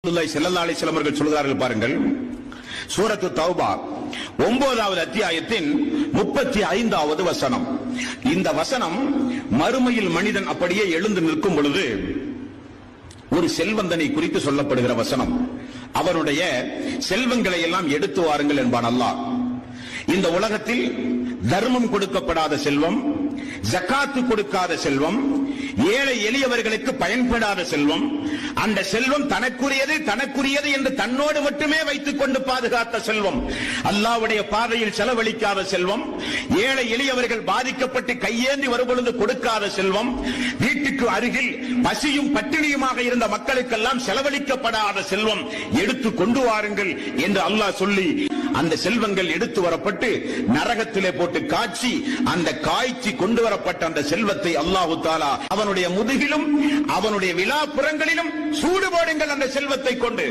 ஸல்லல்லாஹு அலைஹி வஸல்லம் அவர்கள் சொல்கிறார்கள் பாருங்கள், சூரத்து தௌபா 9வது அத்தியாயத்தின் 35வது வசனம். இந்த வசனம் மறுமையில் மனிதன் அப்படியே எழுந்து நிற்கும் பொழுது ஒரு செல்வந்தனை குறித்து சொல்லப்படுகிற வசனம். அவருடைய செல்வங்களை எல்லாம் எடுத்து வாருங்கள் என்பான் அல்லாஹ். இந்த உலகத்தில் தர்மம் கொடுக்கப்படாத செல்வம், ஜகாத்து கொடுக்காத செல்வம், ஏழை எளியவர்களுக்கு பயன்படாத செல்வம், அந்த செல்வம் தனக்குரியது என்று தன்னோடு மட்டுமே வைத்துக் கொண்டு பாதுகாத்த செல்வம், அல்லாஹ்வுடைய பாதையில் செலவழிக்காத செல்வம், ஏழை எளியவர்கள் பாதிக்கப்பட்டு கையேந்தி வரும்பொழுது கொடுக்காத செல்வம், வீட்டுக்கு அருகில் பசியும் பட்டினியுமாக இருந்த மக்களுக்கெல்லாம் செலவழிக்கப்படாத செல்வம் எடுத்து கொண்டு வாருங்கள் என்று அல்லாஹ் சொல்லி அந்த செல்வங்கள் எடுத்து வரப்பட்டு நரகத்திலே போட்டு காய்ச்சி அந்த காய்ச்சி கொண்டு வரப்பட்ட அந்த செல்வத்தை அல்லாஹ் தஆலா அவனுடைய முதுகிலும் அவனுடைய விலாப்புறங்களிலும் சூடு போடுங்கள் அந்த செல்வத்தை கொண்டு.